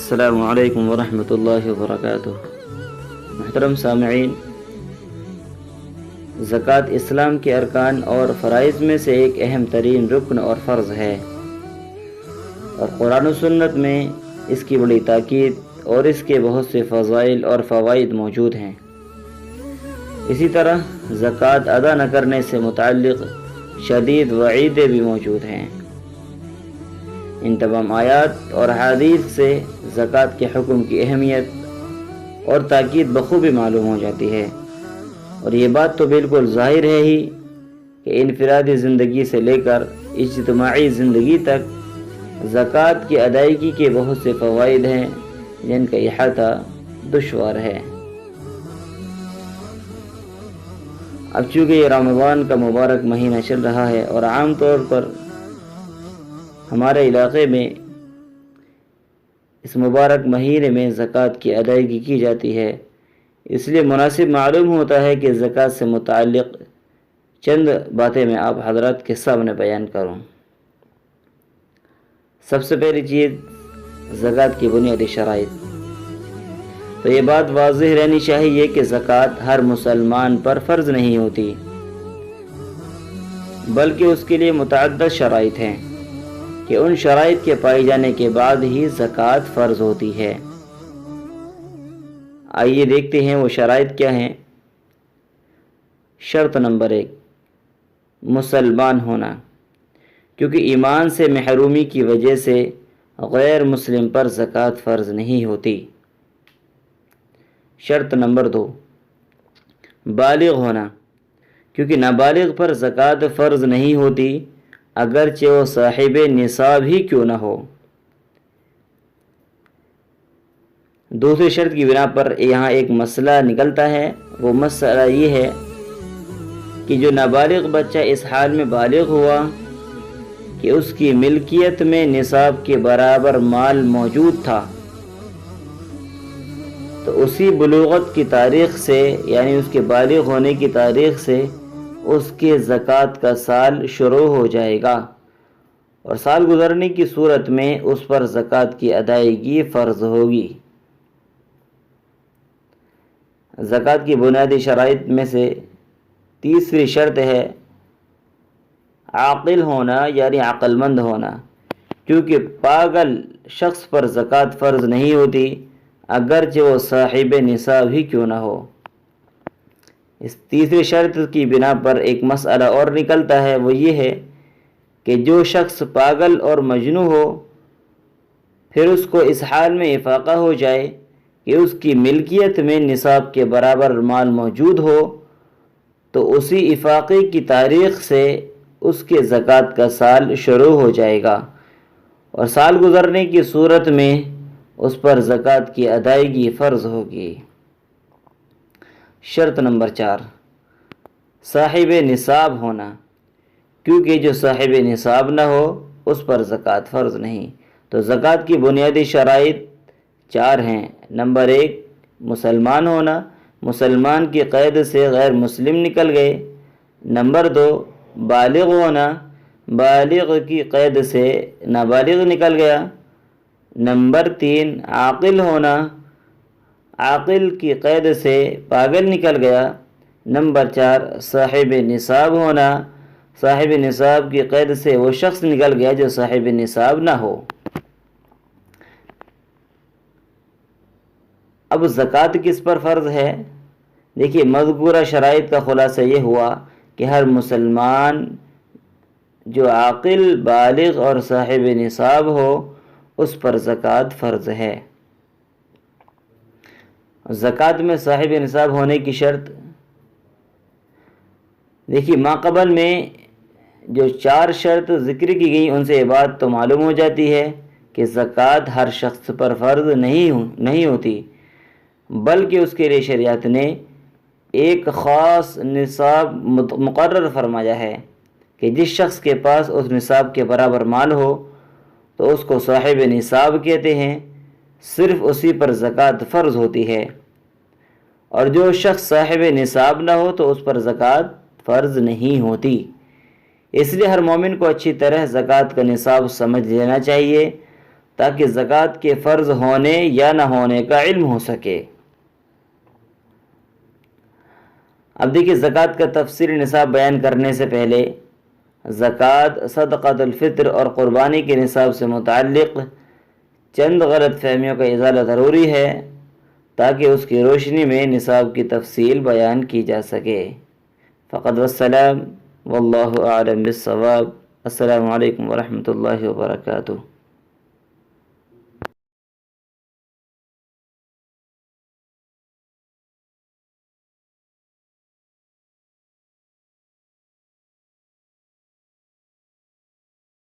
السلام علیکم ورحمۃ اللہ وبرکاتہ۔ محترم سامعین، زکوٰۃ اسلام کے ارکان اور فرائض میں سے ایک اہم ترین رکن اور فرض ہے، اور قرآن و سنت میں اس کی بڑی تاکید اور اس کے بہت سے فضائل اور فوائد موجود ہیں۔ اسی طرح زکوٰۃ ادا نہ کرنے سے متعلق شدید وعیدیں بھی موجود ہیں۔ ان تمام آیات اور احادیث سے زکوٰۃ کے حکم کی اہمیت اور تاکید بخوبی معلوم ہو جاتی ہے، اور یہ بات تو بالکل ظاہر ہے ہی کہ انفرادی زندگی سے لے کر اجتماعی زندگی تک زکوٰۃ کی ادائیگی کے بہت سے فوائد ہیں جن کا احاطہ دشوار ہے۔ اب چونکہ یہ رمضان کا مبارک مہینہ چل رہا ہے اور عام طور پر ہمارے علاقے میں اس مبارک مہینے میں زکوٰۃ کی ادائیگی کی جاتی ہے، اس لیے مناسب معلوم ہوتا ہے کہ زکوٰۃ سے متعلق چند باتیں میں آپ حضرات کے سامنے بیان کروں۔ سب سے پہلی چیز زکوٰۃ کی بنیادی شرائط۔ تو یہ بات واضح رہنی چاہیے کہ زکوٰۃ ہر مسلمان پر فرض نہیں ہوتی، بلکہ اس کے لیے متعدد شرائط ہیں کہ ان شرائط کے پائے جانے کے بعد ہی زکوٰۃ فرض ہوتی ہے۔ آئیے دیکھتے ہیں وہ شرائط کیا ہیں۔ شرط نمبر 1، مسلمان ہونا، کیونکہ ایمان سے محرومی کی وجہ سے غیر مسلم پر زکوٰۃ فرض نہیں ہوتی۔ شرط نمبر 2، بالغ ہونا، کیونکہ نابالغ پر زکوٰۃ فرض نہیں ہوتی اگرچہ وہ صاحب نصاب ہی کیوں نہ ہو۔ دوسری شرط کی بنا پر یہاں ایک مسئلہ نکلتا ہے، وہ مسئلہ یہ ہے کہ جو نابالغ بچہ اس حال میں بالغ ہوا کہ اس کی ملکیت میں نصاب کے برابر مال موجود تھا، تو اسی بلوغت کی تاریخ سے، یعنی اس کے بالغ ہونے کی تاریخ سے اس کے زکوٰۃ کا سال شروع ہو جائے گا، اور سال گزرنے کی صورت میں اس پر زکوٰۃ کی ادائیگی فرض ہوگی۔ زکوٰۃ کی بنیادی شرائط میں سے تیسری شرط ہے عاقل ہونا، یعنی عقل مند ہونا، کیونکہ پاگل شخص پر زکوٰۃ فرض نہیں ہوتی اگرچہ وہ صاحب نصاب ہی کیوں نہ ہو۔ اس تیسری شرط کی بنا پر ایک مسئلہ اور نکلتا ہے، وہ یہ ہے کہ جو شخص پاگل اور مجنون ہو، پھر اس کو اس حال میں افاقہ ہو جائے کہ اس کی ملکیت میں نصاب کے برابر مال موجود ہو، تو اسی افاقے کی تاریخ سے اس کے زکوٰۃ کا سال شروع ہو جائے گا، اور سال گزرنے کی صورت میں اس پر زکوٰۃ کی ادائیگی فرض ہوگی۔ شرط نمبر 4، صاحب نصاب ہونا، کیونکہ جو صاحب نصاب نہ ہو اس پر زکوٰۃ فرض نہیں۔ تو زکوٰۃ کی بنیادی شرائط 4 ہیں۔ نمبر 1، مسلمان ہونا، مسلمان کی قید سے غیر مسلم نکل گئے۔ نمبر 2، بالغ ہونا، بالغ کی قید سے نابالغ نکل گیا۔ نمبر 3، عاقل ہونا، عاقل کی قید سے پاگل نکل گیا۔ نمبر 4، صاحب نصاب ہونا، صاحب نصاب کی قید سے وہ شخص نکل گیا جو صاحب نصاب نہ ہو۔ اب زکوٰۃ کس پر فرض ہے؟ دیکھیے، مذکورہ شرائط کا خلاصہ یہ ہوا کہ ہر مسلمان جو عاقل، بالغ اور صاحب نصاب ہو اس پر زکوٰۃ فرض ہے۔ زکوٰۃ میں صاحب نصاب ہونے کی شرط، دیکھیے ماقبل میں جو 4 شرط ذکر کی گئی ان سے یہ بات تو معلوم ہو جاتی ہے کہ زکوٰۃ ہر شخص پر فرض نہیں ہوتی، بلکہ اس کے لیے شریعت نے ایک خاص نصاب مقرر فرمایا ہے کہ جس شخص کے پاس اس نصاب کے برابر مال ہو تو اس کو صاحب نصاب کہتے ہیں، صرف اسی پر زکوٰۃ فرض ہوتی ہے، اور جو شخص صاحب نصاب نہ ہو تو اس پر زکوٰۃ فرض نہیں ہوتی۔ اس لیے ہر مومن کو اچھی طرح زکوٰۃ کا نصاب سمجھ لینا چاہیے تاکہ زکوٰۃ کے فرض ہونے یا نہ ہونے کا علم ہو سکے۔ اب دیکھیے، زکوٰۃ کا تفصیلی نصاب بیان کرنے سے پہلے زکوٰۃ، صدقۃ الفطر اور قربانی کے نصاب سے متعلق چند غلط فہمیوں کا ازالہ ضروری ہے تاکہ اس کی روشنی میں نصاب کی تفصیل بیان کی جا سکے۔ فقط والسلام، واللہ اعلم بالصواب۔ السلام علیکم ورحمۃ اللہ وبرکاتہ۔